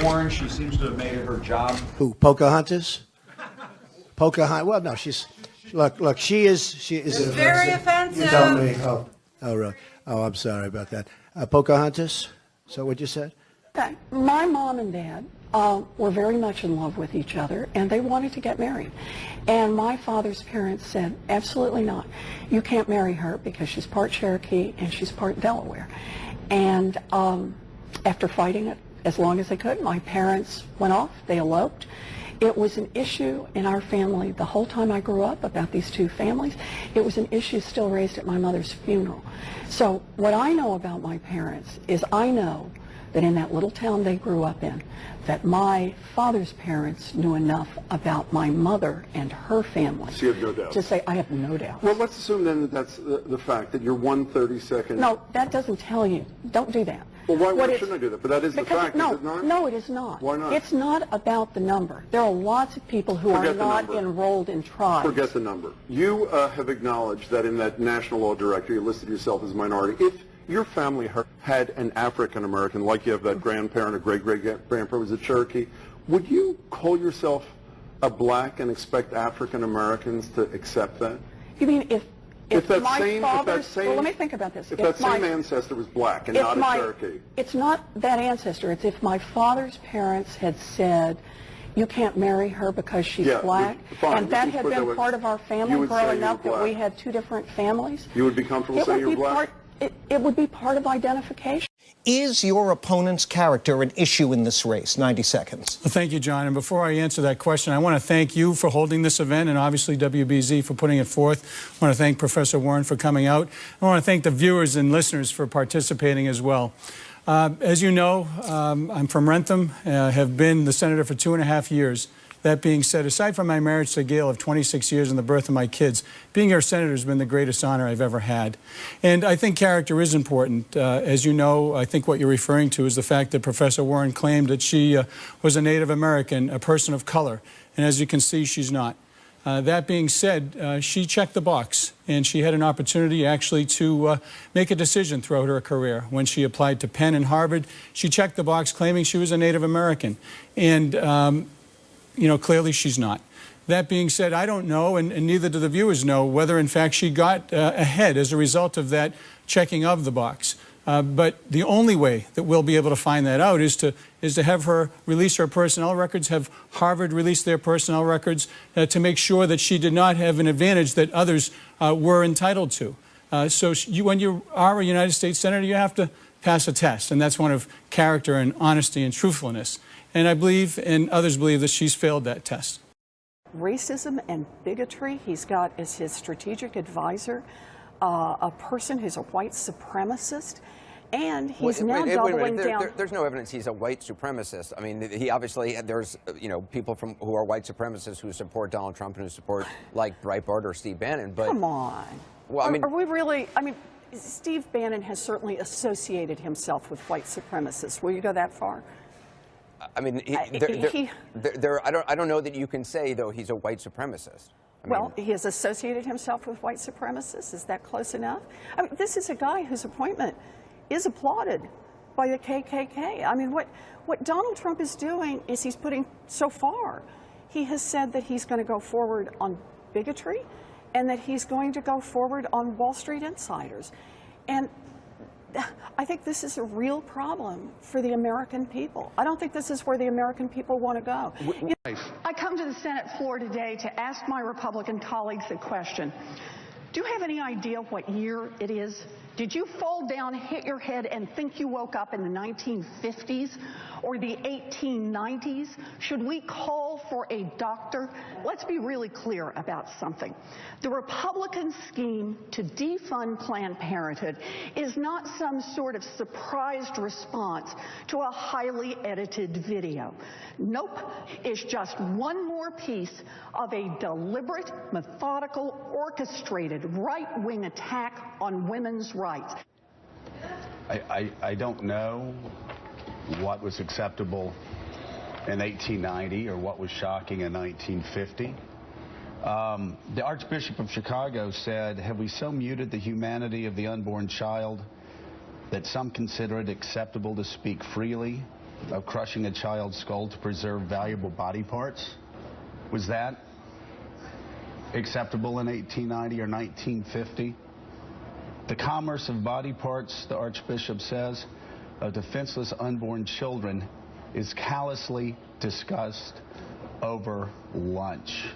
Warren, she seems to have made it her job. Who, Pocahontas? Pocahontas, well, no, look, she is. It's very offensive. You tell me. Oh, really? Oh, I'm sorry about that. Pocahontas? Is that what you said? Okay. My mom and dad were very much in love with each other, and they wanted to get married. And my father's parents said, absolutely not. You can't marry her because she's part Cherokee and she's part Delaware. And after fighting it as long as they could, my parents went off. They eloped. It was an issue in our family the whole time I grew up about these two families. It was an issue still raised at my mother's funeral. So what I know about my parents is I know that in that little town they grew up in, that my father's parents knew enough about my mother and her family. So you have no doubt? To say, I have no doubt. Well, let's assume then that that's the fact, that you're 1/32nd. No, that doesn't tell you. Don't do that. Well, why shouldn't I do that? But that is the fact, no, is it not? No, it is not. Why not? It's not about the number. There are lots of people who are not enrolled in tribes. Forget the number. You have acknowledged that in that National Law Directory, you listed yourself as a minority. If your family had an African-American, like you have that grandparent or great-great-grandparent was a Cherokee, would you call yourself a black and expect African-Americans to accept that? You mean if that my same, father's, well, let me think about this. If that same ancestor was black and not a Cherokee. It's not that ancestor. It's if my father's parents had said, you can't marry her because she's black, and that had been part of our family growing up, that we had two different families. You would be comfortable saying you're black? It would be part of identification. Is your opponent's character an issue in this race? 90 seconds. Well, thank you, John. And before I answer that question, I want to thank you for holding this event and obviously WBZ for putting it forth. I want to thank Professor Warren for coming out. I want to thank the viewers and listeners for participating as well. As you know, I'm from Rentham, have been the senator for 2.5 years. That being said, aside from my marriage to Gail of 26 years and the birth of my kids, being your senator has been the greatest honor I've ever had. And I think character is important. As you know, I think what you're referring to is the fact that Professor Warren claimed that she was a Native American, a person of color. And as you can see, she's not. That being said, she checked the box, and she had an opportunity actually to make a decision throughout her career. When she applied to Penn and Harvard, she checked the box claiming she was a Native American. And you know, clearly she's not. That being said, I don't know, and neither do the viewers know, whether in fact she got ahead as a result of that checking of the box. But the only way that we'll be able to find that out is to have her release her personnel records, have Harvard release their personnel records to make sure that she did not have an advantage that others were entitled to. So when you are a United States Senator, you have to pass a test, and that's one of character and honesty and truthfulness. And I believe, and others believe, that she's failed that test. Racism and bigotry, he's got as his strategic advisor a person who's a white supremacist, and he's now doubling down. There's no evidence he's a white supremacist. I mean, he obviously, there's, you know, people who are white supremacists who support Donald Trump and who support, like, Breitbart or Steve Bannon, but... Come on. Well, I mean... Are we really, I mean, Steve Bannon has certainly associated himself with white supremacists. Will you go that far? I mean, I don't know that you can say, though, he's a white supremacist. Well, he has associated himself with white supremacists. Is that close enough? I mean, this is a guy whose appointment is applauded by the KKK. I mean, what Donald Trump is doing is he's putting, so far, he has said that he's going to go forward on bigotry and that he's going to go forward on Wall Street insiders. And I think this is a real problem for the American people. I don't think this is where the American people want to go. I come to the Senate floor today to ask my Republican colleagues a question. Do you have any idea what year it is? Did you fall down, hit your head, and think you woke up in the 1950s or the 1890s? Should we call for a doctor? Let's be really clear about something. The Republican scheme to defund Planned Parenthood is not some sort of surprised response to a highly edited video. Nope, it's just one more piece of a deliberate, methodical, orchestrated right-wing attack on women's rights. I don't know what was acceptable in 1890 or what was shocking in 1950. The Archbishop of Chicago said, have we so muted the humanity of the unborn child that some consider it acceptable to speak freely of crushing a child's skull to preserve valuable body parts? Was that acceptable in 1890 or 1950? The commerce of body parts, the Archbishop says, of defenseless unborn children is callously discussed over lunch.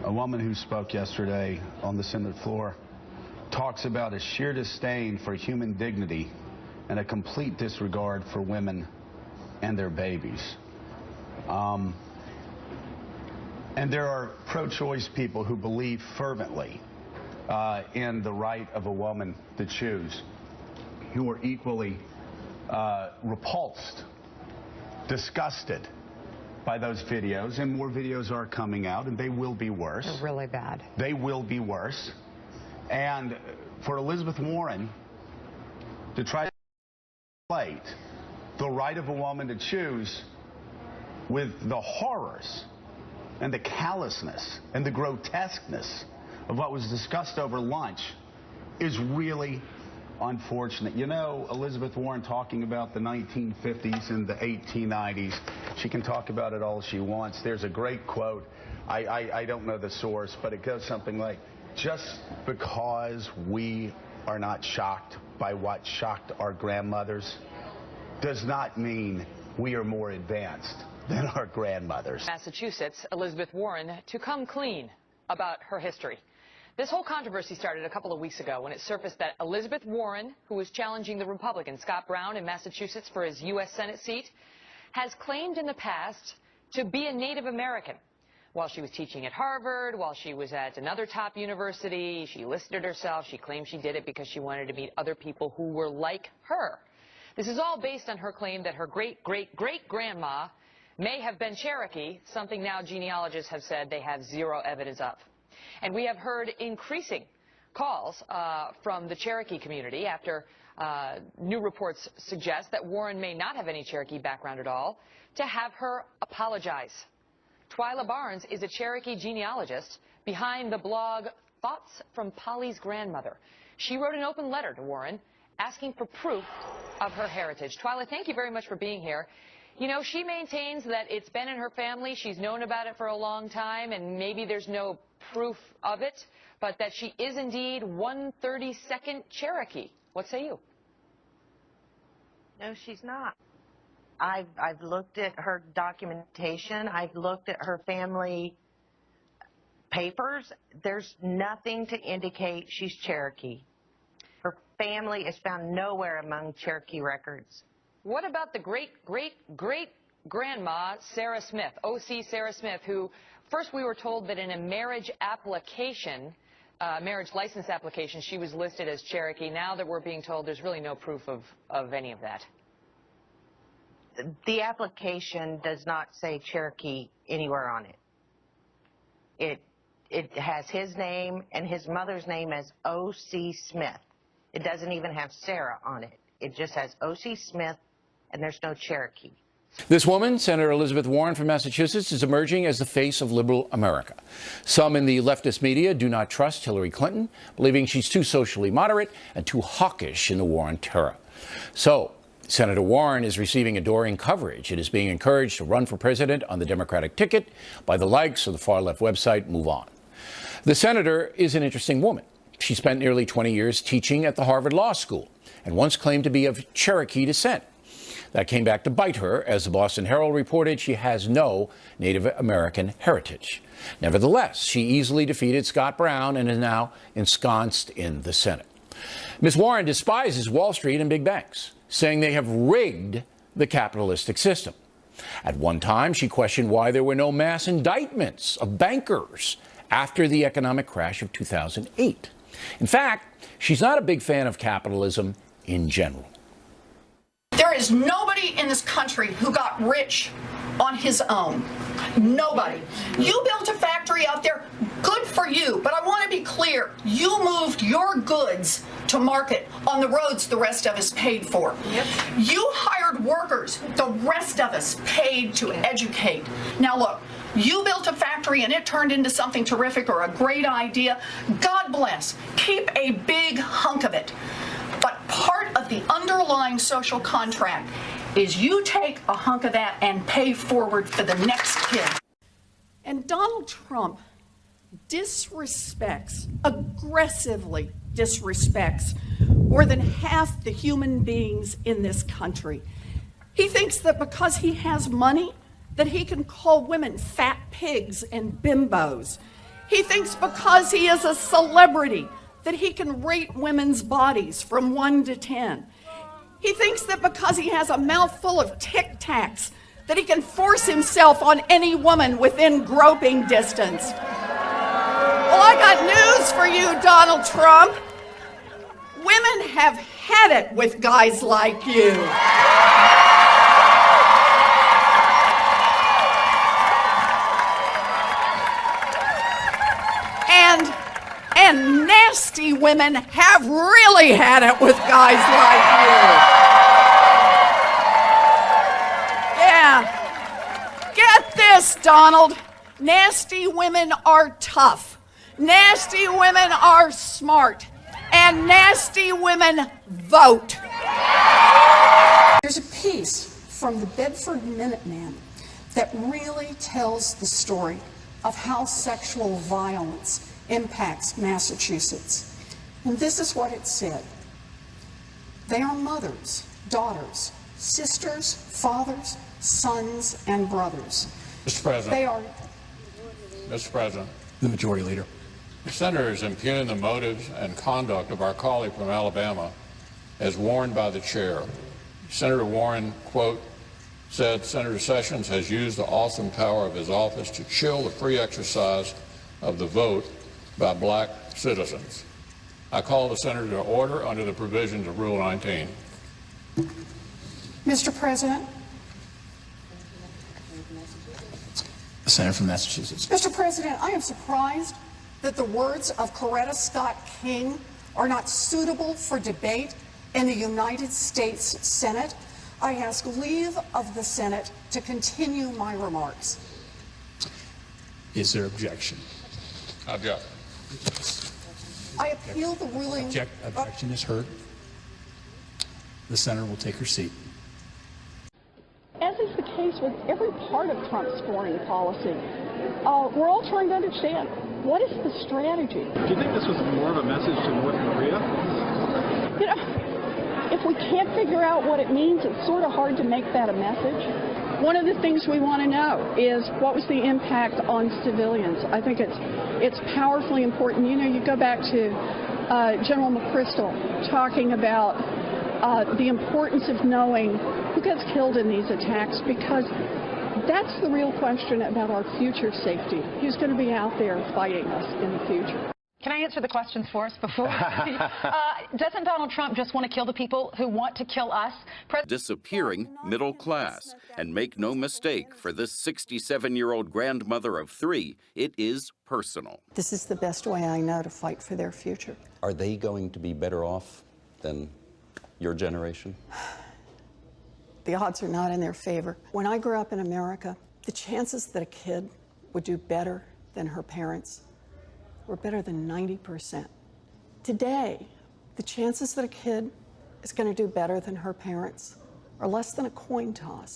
A woman who spoke yesterday on the Senate floor talks about a sheer disdain for human dignity and a complete disregard for women and their babies. And there are pro-choice people who believe fervently in the right of a woman to choose, who are equally repulsed, disgusted by those videos, and more videos are coming out, and they will be worse. They're really bad. They will be worse. And for Elizabeth Warren to try to relate the right of a woman to choose with the horrors and the callousness and the grotesqueness of what was discussed over lunch is really unfortunate. You know, Elizabeth Warren talking about the 1950s and the 1890s, she can talk about it all she wants. There's a great quote. I don't know the source, but it goes something like, just because we are not shocked by what shocked our grandmothers does not mean we are more advanced than our grandmothers. Massachusetts, Elizabeth Warren, to come clean about her history. This whole controversy started a couple of weeks ago when it surfaced that Elizabeth Warren, who was challenging the Republican Scott Brown in Massachusetts for his U.S. Senate seat, has claimed in the past to be a Native American. While she was teaching at Harvard, while she was at another top university, she listed herself. She claimed she did it because she wanted to meet other people who were like her. This is all based on her claim that her great-great-great-grandma may have been Cherokee, something now genealogists have said they have zero evidence of. And we have heard increasing calls from the Cherokee community after new reports suggest that Warren may not have any Cherokee background at all, to have her apologize. Twyla Barnes is a Cherokee genealogist behind the blog Thoughts from Polly's Grandmother. She wrote an open letter to Warren asking for proof of her heritage. Twyla, thank you very much for being here. You know, she maintains that it's been in her family. She's known about it for a long time, and maybe there's no proof of it, but that she is indeed 132nd Cherokee. What say you? No, she's not. I've looked at her documentation. I've looked at her family papers. There's nothing to indicate she's Cherokee. Her family is found nowhere among Cherokee records. What about the great-great-great-grandma, Sarah Smith, O.C. Sarah Smith, who first we were told that in a marriage application, marriage license application, she was listed as Cherokee. Now that we're being told there's really no proof of any of that. The application does not say Cherokee anywhere on it. It has his name and his mother's name as O.C. Smith. It doesn't even have Sarah on it. It just has O.C. Smith, and there's no Cherokee. This woman, Senator Elizabeth Warren from Massachusetts, is emerging as the face of liberal America. Some in the leftist media do not trust Hillary Clinton, believing she's too socially moderate and too hawkish in the war on terror. So, Senator Warren is receiving adoring coverage. It is being encouraged to run for president on the Democratic ticket by the likes of the far-left website Move On. The senator is an interesting woman. She spent nearly 20 years teaching at the Harvard Law School and once claimed to be of Cherokee descent. That came back to bite her. As the Boston Herald reported, she has no Native American heritage. Nevertheless, she easily defeated Scott Brown and is now ensconced in the Senate. Ms. Warren despises Wall Street and big banks, saying they have rigged the capitalistic system. At one time, she questioned why there were no mass indictments of bankers after the economic crash of 2008. In fact, she's not a big fan of capitalism in general. There is nobody in this country who got rich on his own. Nobody. You built a factory out there, good for you, but I want to be clear, you moved your goods to market on the roads the rest of us paid for. Yep. You hired workers, the rest of us paid to educate. Now look, you built a factory and it turned into something terrific or a great idea. God bless. Keep a big hunk of it. But part of of the underlying social contract is you take a hunk of that and pay forward for the next kid. And Donald Trump aggressively disrespects more than half the human beings in this country. He thinks that because he has money, that he can call women fat pigs and bimbos. He thinks because he is a celebrity, that he can rate women's bodies from 1 to 10. He thinks that because he has a mouthful of Tic Tacs, that he can force himself on any woman within groping distance. Well, I got news for you, Donald Trump. Women have had it with guys like you. And nasty women have really had it with guys like you. Yeah. Get this, Donald. Nasty women are tough. Nasty women are smart. And nasty women vote. There's a piece from the Bedford Minuteman that really tells the story of how sexual violence impacts Massachusetts. And this is what it said. They are mothers, daughters, sisters, fathers, sons, and brothers. Mr. President. They are. Mr. President. The Majority Leader. The senator is impugning the motives and conduct of our colleague from Alabama as warned by the chair. Senator Warren, quote, said Senator Sessions has used the awesome power of his office to chill the free exercise of the vote by black citizens. I call the senator to order under the provisions of Rule 19. Mr. President. The senator from Massachusetts. Mr. President, I am surprised that the words of Coretta Scott King are not suitable for debate in the United States Senate. I ask leave of the Senate to continue my remarks. Is there objection? Object. I appeal the ruling. Objection is heard. The senator will take her seat. As is the case with every part of Trump's foreign policy, we're all trying to understand, what is the strategy? Do you think this was more of a message to North Korea? You know, if we can't figure out what it means, it's sort of hard to make that a message. One of the things we want to know is what was the impact on civilians. I think it's powerfully important. You know, you go back to General McChrystal talking about the importance of knowing who gets killed in these attacks, because that's the real question about our future safety. Who's going to be out there fighting us in the future? Can I answer the questions for us before? Doesn't Donald Trump just want to kill the people who want to kill us? Disappearing middle class. And make no mistake, for this 67-year-old grandmother of 3, it is personal. This is the best way I know to fight for their future. Are they going to be better off than your generation? The odds are not in their favor. When I grew up in America, the chances that a kid would do better than her parents were better than 90%. Today, the chances that a kid is going to do better than her parents are less than a coin toss.